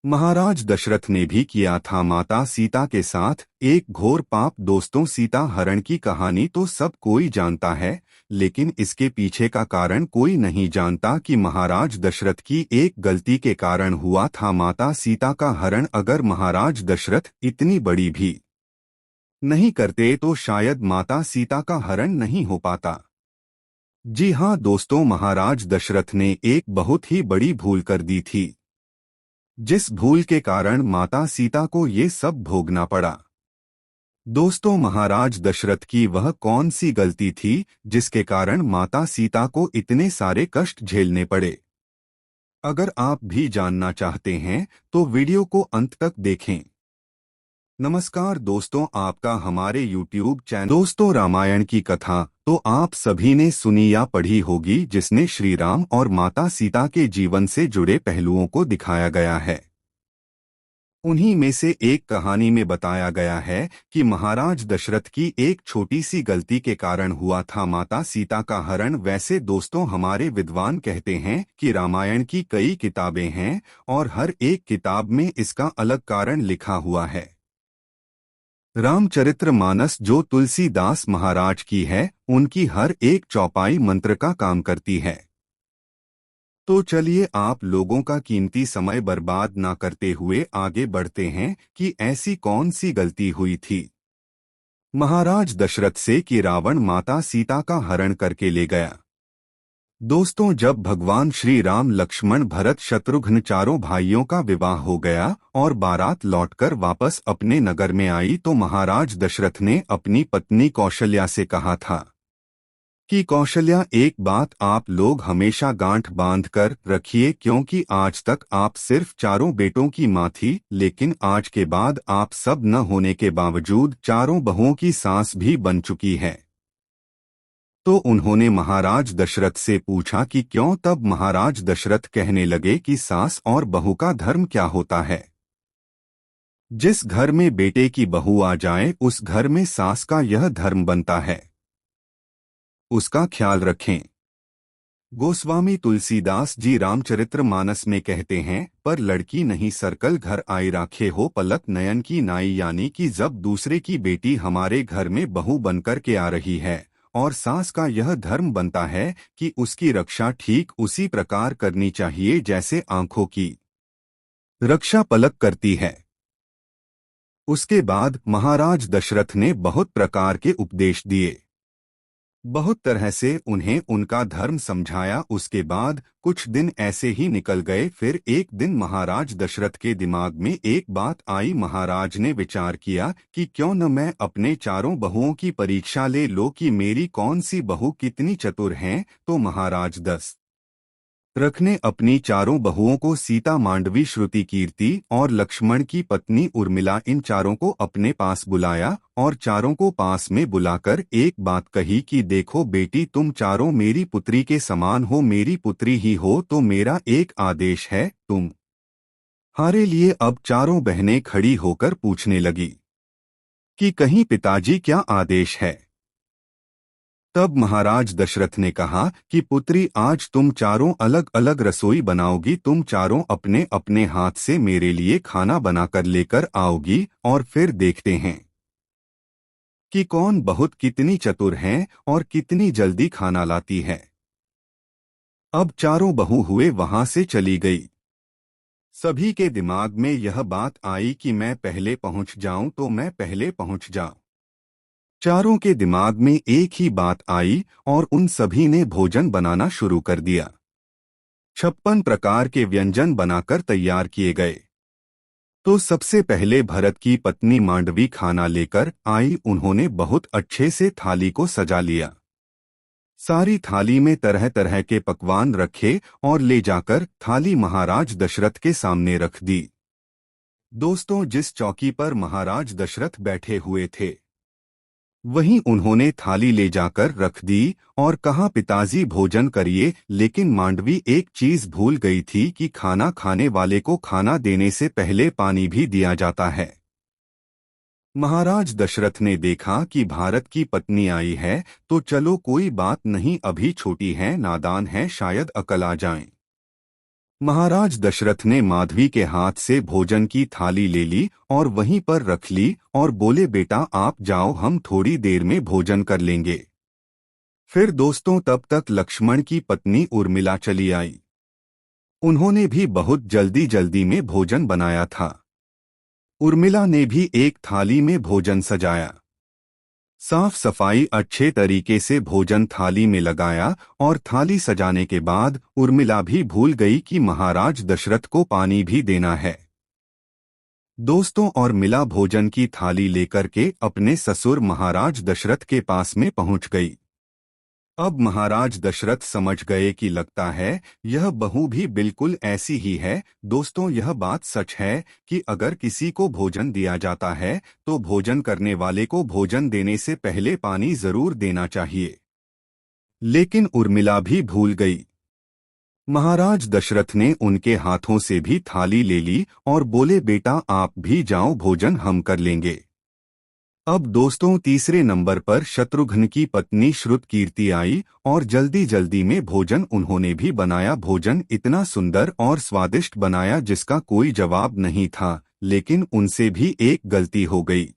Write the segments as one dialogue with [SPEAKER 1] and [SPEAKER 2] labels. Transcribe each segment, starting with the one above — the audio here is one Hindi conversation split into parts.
[SPEAKER 1] महाराज दशरथ ने भी किया था माता सीता के साथ एक घोर पाप। दोस्तों, सीता हरण की कहानी तो सब कोई जानता है, लेकिन इसके पीछे का कारण कोई नहीं जानता कि महाराज दशरथ की एक गलती के कारण हुआ था माता सीता का हरण। अगर महाराज दशरथ इतनी बड़ी भी नहीं करते तो शायद माता सीता का हरण नहीं हो पाता। जी हाँ दोस्तों, महाराज दशरथ ने एक बहुत ही बड़ी भूल कर दी थी, जिस भूल के कारण माता सीता को ये सब भोगना पड़ा। दोस्तों, महाराज दशरथ की वह कौन सी गलती थी जिसके कारण माता सीता को इतने सारे कष्ट झेलने पड़े? अगर आप भी जानना चाहते हैं तो वीडियो को अंत तक देखें। नमस्कार दोस्तों, आपका हमारे YouTube चैनल। दोस्तों, रामायण की कथा तो आप सभी ने सुनी या पढ़ी होगी, जिसने श्री राम और माता सीता के जीवन से जुड़े पहलुओं को दिखाया गया है। उन्हीं में से एक कहानी में बताया गया है कि महाराज दशरथ की एक छोटी सी गलती के कारण हुआ था माता सीता का हरण। वैसे दोस्तों, हमारे विद्वान कहते हैं कि रामायण की कई किताबें हैं और हर एक किताब में इसका अलग कारण लिखा हुआ है। रामचरितमानस जो तुलसीदास महाराज की है, उनकी हर एक चौपाई मंत्र का काम करती है। तो चलिए, आप लोगों का कीमती समय बर्बाद ना करते हुए आगे बढ़ते हैं कि ऐसी कौन सी गलती हुई थी महाराज दशरथ से कि रावण माता सीता का हरण करके ले गया। दोस्तों, जब भगवान श्री राम, लक्ष्मण, भरत, शत्रुघ्न चारों भाइयों का विवाह हो गया और बारात लौटकर वापस अपने नगर में आई, तो महाराज दशरथ ने अपनी पत्नी कौशल्या से कहा था कि कौशल्या, एक बात आप लोग हमेशा गांठ बांध कर रखिए, क्योंकि आज तक आप सिर्फ चारों बेटों की माँ थी, लेकिन आज के बाद आप सब न होने के बावजूद चारों बहुओं की सास भी बन चुकी है। तो उन्होंने महाराज दशरथ से पूछा कि क्यों। तब महाराज दशरथ कहने लगे कि सास और बहू का धर्म क्या होता है। जिस घर में बेटे की बहू आ जाए, उस घर में सास का यह धर्म बनता है, उसका ख्याल रखें। गोस्वामी तुलसीदास जी रामचरितमानस में कहते हैं, पर लड़की नहीं सर्कल घर आई राखे हो पलक नयन की नाई, यानी कि जब दूसरे की बेटी हमारे घर में बहू बनकर के आ रही है और सास का यह धर्म बनता है कि उसकी रक्षा ठीक उसी प्रकार करनी चाहिए जैसे आंखों की रक्षा पलक करती है। उसके बाद महाराज दशरथ ने बहुत प्रकार के उपदेश दिए, बहुत तरह से उन्हें उनका धर्म समझाया। उसके बाद कुछ दिन ऐसे ही निकल गए। फिर एक दिन महाराज दशरथ के दिमाग में एक बात आई। महाराज ने विचार किया कि क्यों न मैं अपने चारों बहुओं की परीक्षा ले लो कि मेरी कौन सी बहू कितनी चतुर हैं। तो महाराज दशरथ ने अपनी चारों बहुओं को सीता, मांडवी, श्रुति, कीर्ति और लक्ष्मण की पत्नी उर्मिला, इन चारों को अपने पास बुलाया और चारों को पास में बुलाकर एक बात कही कि देखो बेटी, तुम चारों मेरी पुत्री के समान हो, मेरी पुत्री ही हो, तो मेरा एक आदेश है तुम्हारे लिए। अब चारों बहनें खड़ी होकर पूछने लगी कि कहीं पिताजी क्या आदेश है। तब महाराज दशरथ ने कहा कि पुत्री, आज तुम चारों अलग अलग रसोई बनाओगी, तुम चारों अपने अपने हाथ से मेरे लिए खाना बनाकर लेकर आओगी और फिर देखते हैं कि कौन बहुत कितनी चतुर है और कितनी जल्दी खाना लाती है। अब चारों बहू हुए वहां से चली गई। सभी के दिमाग में यह बात आई कि मैं पहले पहुंच जाऊं तो मैं पहले पहुंच जाऊं। चारों के दिमाग में एक ही बात आई और उन सभी ने भोजन बनाना शुरू कर दिया। 56 प्रकार के व्यंजन बनाकर तैयार किए गए। तो सबसे पहले भरत की पत्नी मांडवी खाना लेकर आई। उन्होंने बहुत अच्छे से थाली को सजा लिया। सारी थाली में तरह तरह के पकवान रखे और ले जाकर थाली महाराज दशरथ के सामने रख दी। दोस्तों, जिस चौकी पर महाराज दशरथ बैठे हुए थे, वहीं उन्होंने थाली ले जाकर रख दी और कहा, पिताजी भोजन करिए। लेकिन मांडवी एक चीज भूल गई थी कि खाना खाने वाले को खाना देने से पहले पानी भी दिया जाता है। महाराज दशरथ ने देखा कि भारत की पत्नी आई है, तो चलो कोई बात नहीं, अभी छोटी है, नादान है, शायद अकल आ जाए। महाराज दशरथ ने माधवी के हाथ से भोजन की थाली ले ली और वहीं पर रख ली और बोले, बेटा आप जाओ, हम थोड़ी देर में भोजन कर लेंगे। फिर दोस्तों तब तक लक्ष्मण की पत्नी उर्मिला चली आई। उन्होंने भी बहुत जल्दी जल्दी में भोजन बनाया था। उर्मिला ने भी एक थाली में भोजन सजाया, साफ सफाई अच्छे तरीके से भोजन थाली में लगाया और थाली सजाने के बाद उर्मिला भी भूल गई कि महाराज दशरथ को पानी भी देना है। दोस्तों और मिला भोजन की थाली लेकर के अपने ससुर महाराज दशरथ के पास में पहुंच गई। अब महाराज दशरथ समझ गए कि लगता है यह बहू भी बिल्कुल ऐसी ही है। दोस्तों यह बात सच है कि अगर किसी को भोजन दिया जाता है तो भोजन करने वाले को भोजन देने से पहले पानी जरूर देना चाहिए। लेकिन उर्मिला भी भूल गई। महाराज दशरथ ने उनके हाथों से भी थाली ले ली और बोले, बेटा आप भी जाओ, भोजन हम कर लेंगे। अब दोस्तों तीसरे नंबर पर शत्रुघ्न की पत्नी श्रुतकीर्ति आई और जल्दी जल्दी में भोजन उन्होंने भी बनाया। भोजन इतना सुंदर और स्वादिष्ट बनाया जिसका कोई जवाब नहीं था। लेकिन उनसे भी एक गलती हो गई।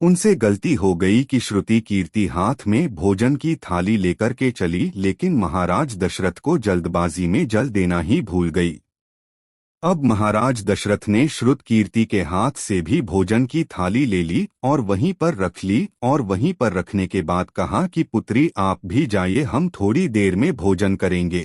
[SPEAKER 1] उनसे गलती हो गई कि श्रुति कीर्ति हाथ में भोजन की थाली लेकर के चली, लेकिन महाराज दशरथ को जल्दबाजी में जल देना ही भूल गई। अब महाराज दशरथ ने श्रुतकीर्ति के हाथ से भी भोजन की थाली ले ली और वहीं पर रख ली और वहीं पर रखने के बाद कहा कि पुत्री आप भी जाइए, हम थोड़ी देर में भोजन करेंगे।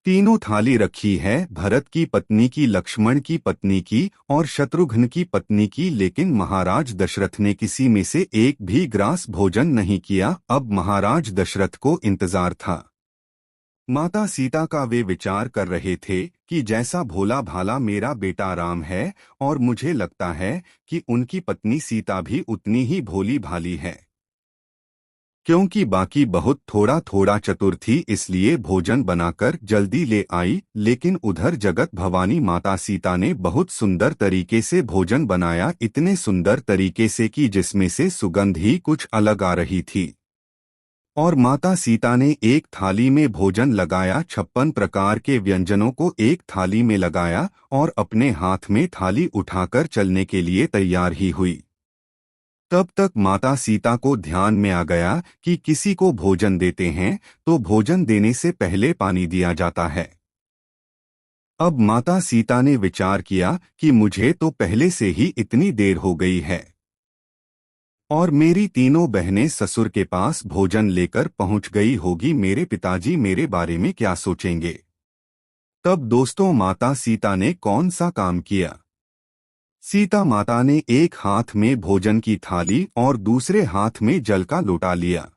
[SPEAKER 1] तीनों थाली रखी है, भरत की पत्नी की, लक्ष्मण की पत्नी की और शत्रुघ्न की पत्नी की, लेकिन महाराज दशरथ ने किसी में से एक भी ग्रास भोजन नहीं किया। अब महाराज दशरथ को इंतजार था। माता सीता का वे विचार कर रहे थे कि जैसा भोला भाला मेरा बेटा राम है और मुझे लगता है कि उनकी पत्नी सीता भी उतनी ही भोली भाली है, क्योंकि बाकी बहुत थोड़ा थोड़ा चतुर थी, इसलिए भोजन बनाकर जल्दी ले आई। लेकिन उधर जगत भवानी माता सीता ने बहुत सुंदर तरीके से भोजन बनाया, इतने सुंदर तरीके से कि जिसमें से सुगंध ही कुछ अलग आ रही थी। और माता सीता ने एक थाली में भोजन लगाया, 56 प्रकार के व्यंजनों को एक थाली में लगाया और अपने हाथ में थाली उठाकर चलने के लिए तैयार ही हुई। तब तक माता सीता को ध्यान में आ गया कि किसी को भोजन देते हैं तो भोजन देने से पहले पानी दिया जाता है। अब माता सीता ने विचार किया कि मुझे तो पहले से ही इतनी देर हो गई है और मेरी तीनों बहनें ससुर के पास भोजन लेकर पहुंच गई होगी, मेरे पिताजी मेरे बारे में क्या सोचेंगे। तब दोस्तों माता सीता ने कौन सा काम किया। सीता माता ने एक हाथ में भोजन की थाली और दूसरे हाथ में जल का लोटा लिया।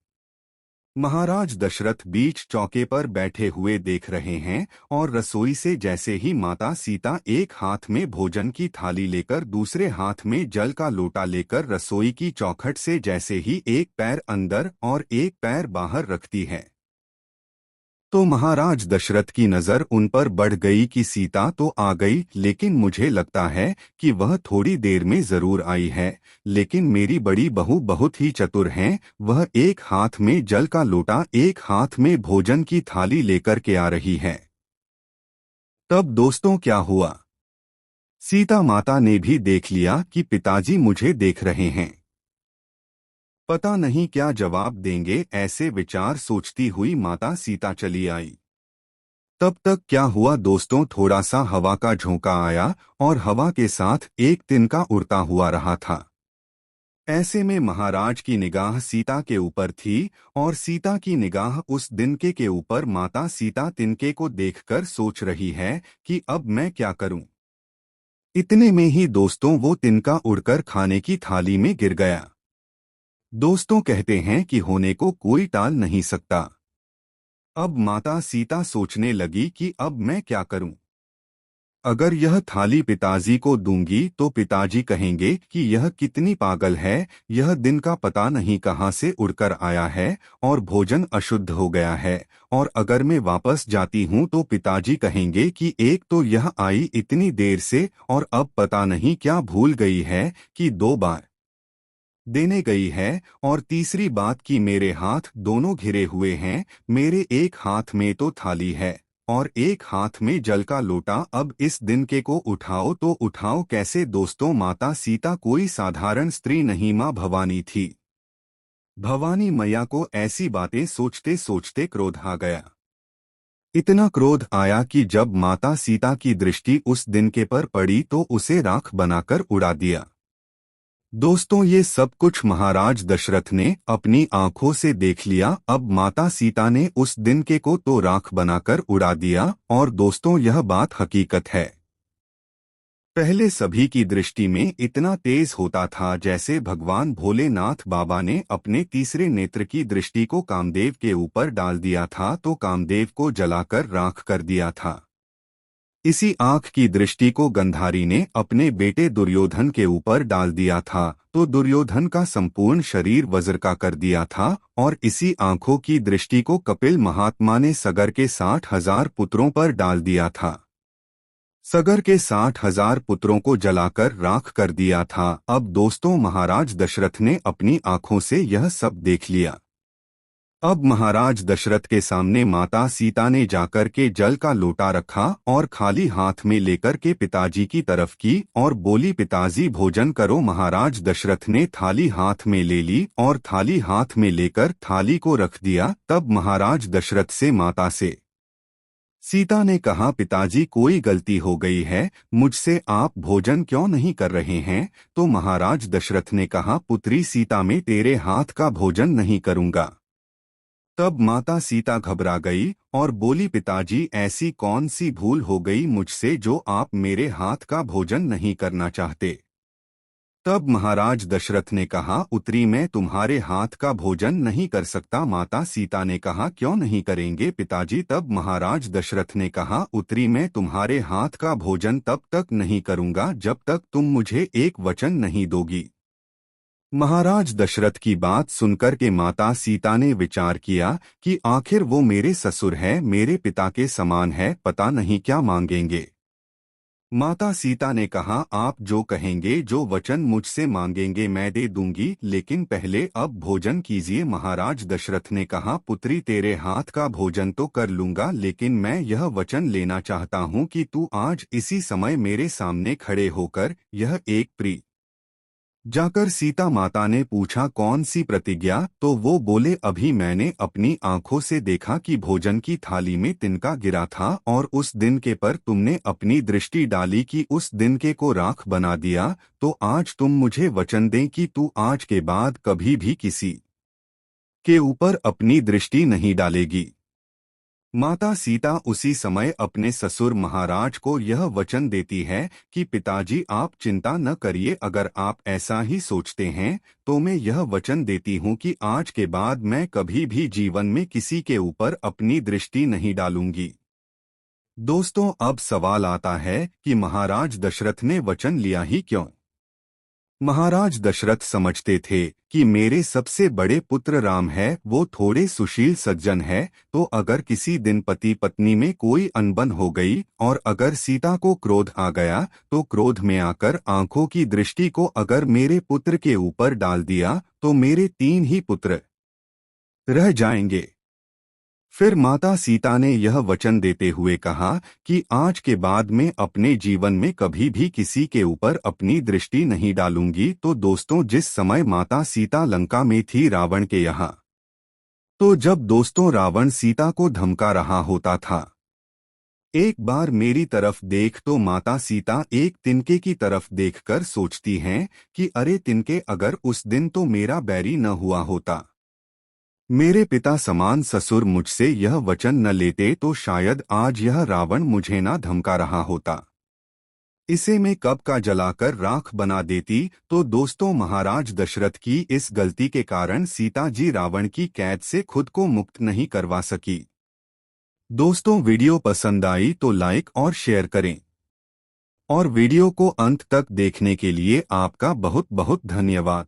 [SPEAKER 1] महाराज दशरथ बीच चौके पर बैठे हुए देख रहे हैं और रसोई से जैसे ही माता सीता एक हाथ में भोजन की थाली लेकर दूसरे हाथ में जल का लोटा लेकर रसोई की चौखट से जैसे ही एक पैर अंदर और एक पैर बाहर रखती है तो महाराज दशरथ की नजर उन पर बढ़ गई कि सीता तो आ गई, लेकिन मुझे लगता है कि वह थोड़ी देर में जरूर आई है। लेकिन मेरी बड़ी बहू बहुत ही चतुर हैं, वह एक हाथ में जल का लोटा एक हाथ में भोजन की थाली लेकर के आ रही है। तब दोस्तों क्या हुआ, सीता माता ने भी देख लिया कि पिताजी मुझे देख रहे हैं, पता नहीं क्या जवाब देंगे, ऐसे विचार सोचती हुई माता सीता चली आई। तब तक क्या हुआ दोस्तों, थोड़ा सा हवा का झोंका आया और हवा के साथ एक तिनका उड़ता हुआ रहा था। ऐसे में महाराज की निगाह सीता के ऊपर थी और सीता की निगाह उस तिनके के ऊपर। माता सीता तिनके को देखकर सोच रही है कि अब मैं क्या करूं। इतने में ही दोस्तों वो तिनका उड़कर खाने की थाली में गिर गया। दोस्तों कहते हैं कि होने को कोई टाल नहीं सकता। अब माता सीता सोचने लगी कि अब मैं क्या करूं। अगर यह थाली पिताजी को दूंगी तो पिताजी कहेंगे कि यह कितनी पागल है, यह दिन का पता नहीं कहां से उड़कर आया है और भोजन अशुद्ध हो गया है। और अगर मैं वापस जाती हूं तो पिताजी कहेंगे कि एक तो यह आई इतनी देर से और अब पता नहीं क्या भूल गई है कि 2 बार देने गई है, और तीसरी बात कि मेरे हाथ दोनों घिरे हुए हैं, मेरे एक हाथ में तो थाली है और एक हाथ में जल का लोटा। अब इस दिनके को उठाओ तो उठाओ कैसे। दोस्तों, माता सीता कोई साधारण स्त्री नहीं, माँ भवानी थी। भवानी मैया को ऐसी बातें सोचते सोचते क्रोध आ गया। इतना क्रोध आया कि जब माता सीता की दृष्टि उस दिनके पर पड़ी तो उसे राख बनाकर उड़ा दिया। दोस्तों, ये सब कुछ महाराज दशरथ ने अपनी आंखों से देख लिया। अब माता सीता ने उस दिनके को तो राख बनाकर उड़ा दिया, और दोस्तों यह बात हकीकत है। पहले सभी की दृष्टि में इतना तेज होता था जैसे भगवान भोलेनाथ बाबा ने अपने तीसरे नेत्र की दृष्टि को कामदेव के ऊपर डाल दिया था तो कामदेव को जलाकर राख कर दिया था। इसी आंख की दृष्टि को गंधारी ने अपने बेटे दुर्योधन के ऊपर डाल दिया था तो दुर्योधन का संपूर्ण शरीर वज्र का कर दिया था। और इसी आंखों की दृष्टि को कपिल महात्मा ने सगर के 60,000 पुत्रों पर डाल दिया था। सगर के 60,000 पुत्रों को जलाकर राख कर दिया था। अब दोस्तों, महाराज दशरथ ने अपनी आंखों से यह सब देख लिया। अब महाराज दशरथ के सामने माता सीता ने जाकर के जल का लोटा रखा और खाली हाथ में लेकर के पिताजी की तरफ की और बोली, पिताजी भोजन करो। महाराज दशरथ ने थाली हाथ में ले ली और थाली हाथ में लेकर थाली को रख दिया। तब महाराज दशरथ से माता से सीता ने कहा, पिताजी कोई गलती हो गई है, मुझसे आप भोजन क्यों नहीं कर रहे हैं। तो महाराज दशरथ ने कहा, पुत्री सीता, मैं तेरे हाथ का भोजन नहीं करूंगा। तब माता सीता घबरा गई और बोली, पिताजी ऐसी कौन सी भूल हो गई मुझसे जो आप मेरे हाथ का भोजन नहीं करना चाहते। तब महाराज दशरथ ने कहा, उतरी मैं तुम्हारे हाथ का भोजन नहीं कर सकता। माता सीता ने कहा, क्यों नहीं करेंगे पिताजी। तब महाराज दशरथ ने कहा, उतरी मैं तुम्हारे हाथ का भोजन तब तक नहीं करूंगा जब तक तुम मुझे एक वचन नहीं दोगी। महाराज दशरथ की बात सुनकर के माता सीता ने विचार किया कि आखिर वो मेरे ससुर है, मेरे पिता के समान है, पता नहीं क्या मांगेंगे। माता सीता ने कहा, आप जो कहेंगे, जो वचन मुझसे मांगेंगे मैं दे दूंगी, लेकिन पहले अब भोजन कीजिए। महाराज दशरथ ने कहा, पुत्री तेरे हाथ का भोजन तो कर लूंगा, लेकिन मैं यह वचन लेना चाहता हूँ कि तू आज इसी समय मेरे सामने खड़े होकर यह एक प्री जाकर। सीता माता ने पूछा, कौन सी प्रतिज्ञा। तो वो बोले, अभी मैंने अपनी आंखों से देखा कि भोजन की थाली में तिनका गिरा था और उस दिनके पर तुमने अपनी दृष्टि डाली कि उस दिनके को राख बना दिया। तो आज तुम मुझे वचन दें कि तू आज के बाद कभी भी किसी के ऊपर अपनी दृष्टि नहीं डालेगी। माता सीता उसी समय अपने ससुर महाराज को यह वचन देती है कि पिताजी आप चिंता न करिए, अगर आप ऐसा ही सोचते हैं तो मैं यह वचन देती हूँ कि आज के बाद मैं कभी भी जीवन में किसी के ऊपर अपनी दृष्टि नहीं डालूंगी। दोस्तों, अब सवाल आता है कि महाराज दशरथ ने वचन लिया ही क्यों। महाराज दशरथ समझते थे कि मेरे सबसे बड़े पुत्र राम है, वो थोड़े सुशील सज्जन है, तो अगर किसी दिन पति पत्नी में कोई अनबन हो गई और अगर सीता को क्रोध आ गया तो क्रोध में आकर आंखों की दृष्टि को अगर मेरे पुत्र के ऊपर डाल दिया तो मेरे 3 ही पुत्र रह जाएंगे। फिर माता सीता ने यह वचन देते हुए कहा कि आज के बाद मैं अपने जीवन में कभी भी किसी के ऊपर अपनी दृष्टि नहीं डालूंगी। तो दोस्तों, जिस समय माता सीता लंका में थी रावण के यहाँ, तो जब दोस्तों रावण सीता को धमका रहा होता था, एक बार मेरी तरफ देख, तो माता सीता एक तिनके की तरफ देखकर सोचती हैं कि अरे तिनके, अगर उस दिन तो मेरा बैरी न हुआ होता, मेरे पिता समान ससुर मुझसे यह वचन न लेते, तो शायद आज यह रावण मुझे ना धमका रहा होता, इसे मैं कब का जलाकर राख बना देती। तो दोस्तों, महाराज दशरथ की इस गलती के कारण सीता जी रावण की कैद से खुद को मुक्त नहीं करवा सकी। दोस्तों, वीडियो पसंद आई तो लाइक और शेयर करें, और वीडियो को अंत तक देखने के लिए आपका बहुत बहुत धन्यवाद।